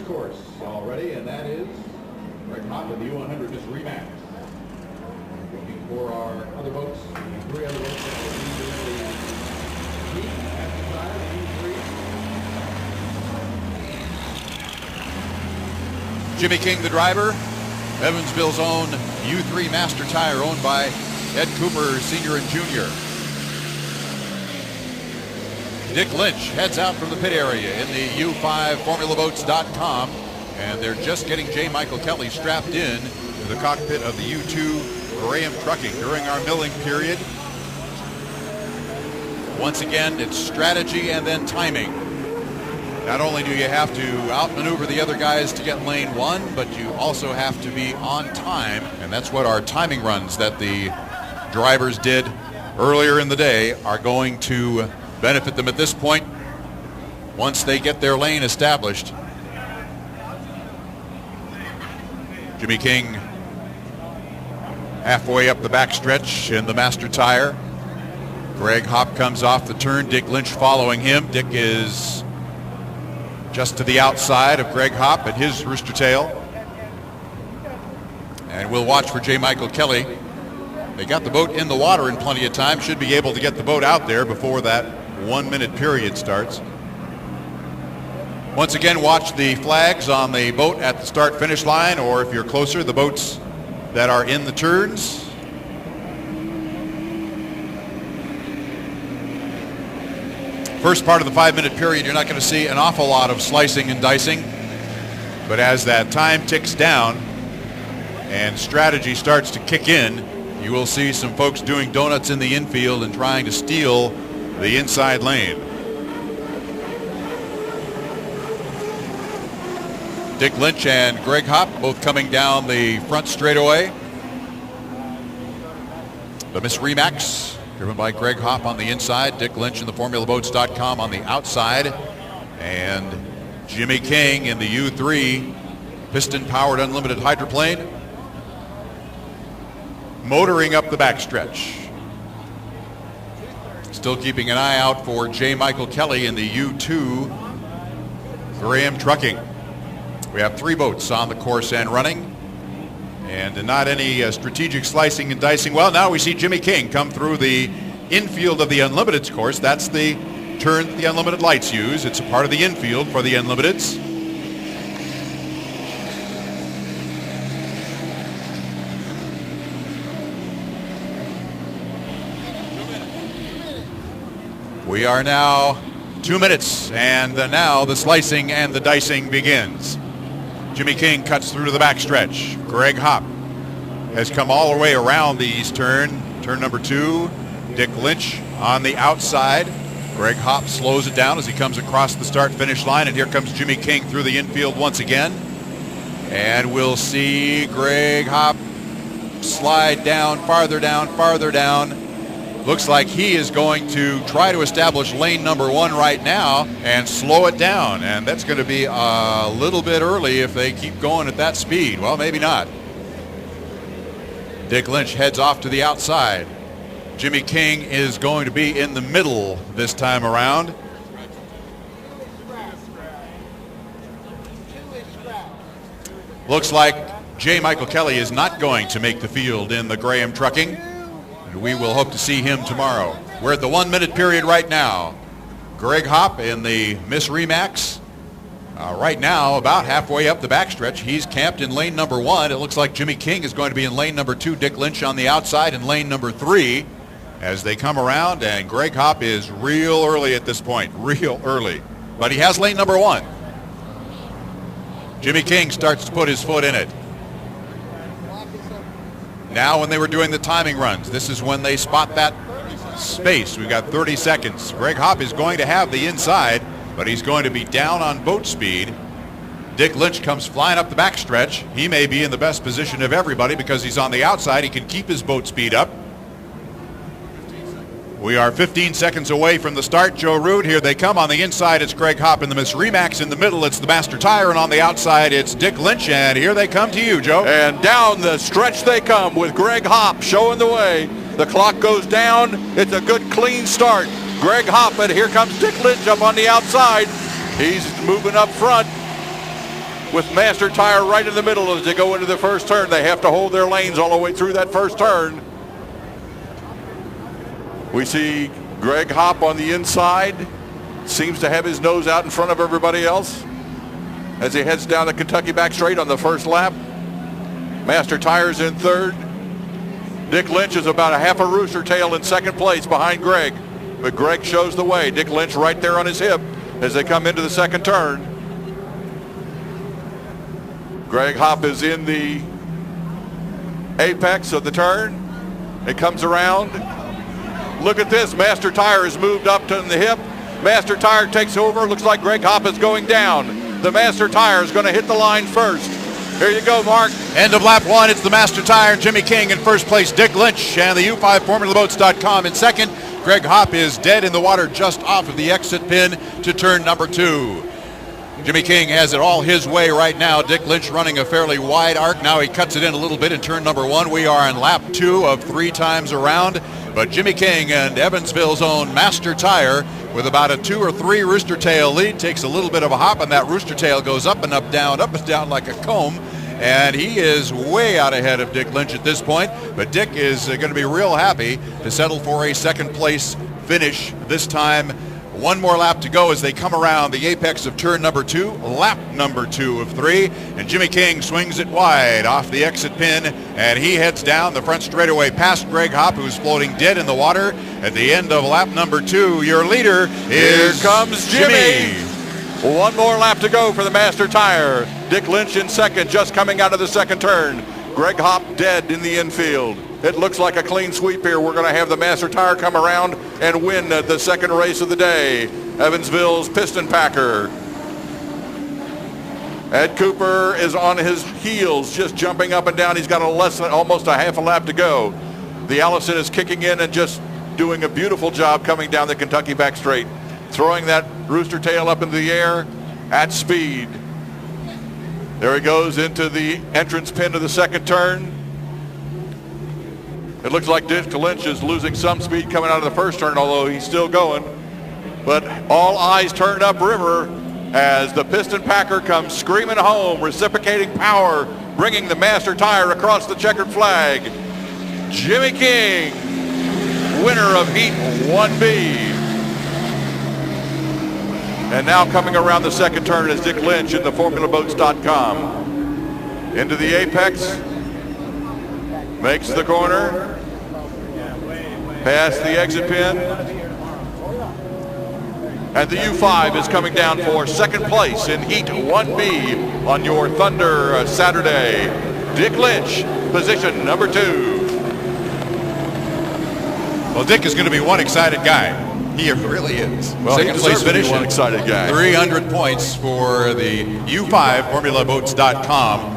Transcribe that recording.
first course already, and that is Greg Hopp of the U100 Miss Remax. Looking for our other boats, the 3 other boats that will be in the heat at the side of U3. Jimmy King, the driver, Evansville's own U3 Master Tire, owned by Ed Cooper, Sr. and Jr. Dick Lynch heads out from the pit area in the U5formulaboats.com, and they're just getting J. Michael Kelly strapped in to the cockpit of the U2 Graham Trucking during our milling period. Once again, it's strategy and then timing. Not only do you have to outmaneuver the other guys to get lane 1, but you also have to be on time, and that's what our timing runs that the drivers did earlier in the day are going to benefit them at this point once they get their lane established. Jimmy King halfway up the backstretch in the Master Tire. Greg Hopp comes off the turn, Dick Lynch following him. Dick is just to the outside of Greg Hopp at his rooster tail. And we'll watch for J. Michael Kelly. They got the boat in the water in plenty of time, should be able to get the boat out there before that 1-minute period starts. Once again, watch the flags on the boat at the start-finish line, or if you're closer, the boats that are in the turns. First part of the 5-minute period, you're not going to see an awful lot of slicing and dicing, but as that time ticks down and strategy starts to kick in, you will see some folks doing donuts in the infield and trying to steal the inside lane. Dick Lynch and Greg Hopp both coming down the front straightaway. The Miss Remax driven by Greg Hopp on the inside, Dick Lynch in the formulaboats.com on the outside, and Jimmy King in the U3 piston-powered unlimited hydroplane motoring up the backstretch. Still keeping an eye out for J. Michael Kelly in the U2 Graham Trucking. We have 3 boats on the course and running, and not any strategic slicing and dicing. Well, now we see Jimmy King come through the infield of the Unlimiteds course. That's the turn that the Unlimited lights use. It's a part of the infield for the Unlimiteds. We are now 2 minutes, and now the slicing and the dicing begins. Jimmy King cuts through to the backstretch. Greg Hopp has come all the way around the east turn number 2. Dick Lynch on the outside. Greg Hopp slows it down as he comes across the start-finish line, and here comes Jimmy King through the infield once again. And we'll see Greg Hopp slide down, farther down, farther down. Looks like he is going to try to establish lane number 1 right now and slow it down. And that's going to be a little bit early if they keep going at that speed. Well, maybe not. Dick Lynch heads off to the outside. Jimmy King is going to be in the middle this time around. Looks like J. Michael Kelly is not going to make the field in the Graham Trucking. We will hope to see him tomorrow. We're at the 1-minute period right now. Greg Hopp in the Miss Remax. Right now, about halfway up the backstretch, he's camped in lane number 1. It looks like Jimmy King is going to be in lane number 2. Dick Lynch on the outside in lane number 3 as they come around. And Greg Hopp is real early at this point, real early. But he has lane number 1. Jimmy King starts to put his foot in it. Now when they were doing the timing runs, this is when they spot that space. We've got 30 seconds. Greg Hopp is going to have the inside, but he's going to be down on boat speed. Dick Lynch comes flying up the backstretch. He may be in the best position of everybody because he's on the outside. He can keep his boat speed up. We are 15 seconds away from the start. Joe Root, here they come. On the inside, it's Greg Hopp in the Miss Remax. In the middle, it's the Master Tire. And on the outside, it's Dick Lynch. And here they come to you, Joe. And down the stretch they come with Greg Hopp showing the way. The clock goes down. It's a good, clean start. Greg Hopp, and here comes Dick Lynch up on the outside. He's moving up front. with Master Tire right in the middle as they go into the first turn. They have to hold their lanes all the way through that first turn. We see Greg Hopp on the inside. Seems to have his nose out in front of everybody else as he heads down the Kentucky back straight on the first lap. Master Tire's in third. Dick Lynch is about a half a rooster tail in second place behind Greg. But Greg shows the way. Dick Lynch right there on his hip as they come into the second turn. Greg Hopp is in the apex of the turn. It comes around. Look at this. Master Tire has moved up to the hip. Master Tire takes over. Looks like Greg Hopp is going down. The Master Tire is going to hit the line first. Here you go, Mark. End of lap one. It's the Master Tire. Jimmy King in first place. Dick Lynch and the U5formulaboats.com in second. Greg Hopp is dead in the water just off of the exit pin to turn number 2. Jimmy King has it all his way right now. Dick Lynch running a fairly wide arc. Now he cuts it in a little bit in turn number 1. We are on lap 2 of 3 times around. But Jimmy King and Evansville's own Master Tire with about a 2 or 3 rooster tail lead takes a little bit of a hop, and that rooster tail goes up and down like a comb. And he is way out ahead of Dick Lynch at this point. But Dick is going to be real happy to settle for a second place finish this time. One more lap to go as they come around the apex of turn number 2, lap number 2 of 3. And Jimmy King swings it wide off the exit pin, and he heads down the front straightaway past Greg Hopp, who's floating dead in the water. At the end of lap number 2, your leader is Here comes Jimmy. One more lap to go for the Master Tire. Dick Lynch in second, just coming out of the second turn. Greg Hopp dead in the infield. It looks like a clean sweep here. We're going to have the Master Tire come around and win the second race of the day. Evansville's Piston Packer. Ed Cooper is on his heels, just jumping up and down. He's got almost a half a lap to go. The Allison is kicking in and just doing a beautiful job coming down the Kentucky back straight, throwing that rooster tail up into the air at speed. There he goes into the entrance pin to the second turn. It looks like Dick Lynch is losing some speed coming out of the first turn, although he's still going. But all eyes turned upriver as the Piston Packer comes screaming home, reciprocating power, bringing the Master Tire across the checkered flag. Jimmy King, winner of Heat 1B. And now coming around the second turn is Dick Lynch in the formulaboats.com. Into the apex. Makes the corner. Past the exit pin. And the U5 is coming down for second place in Heat 1B on your Thunder Saturday. Dick Lynch, position number 2. Well, Dick is going to be one excited guy. He really is. Well, second place finish, one excited guy. 300 points for the U5formulaboats.com.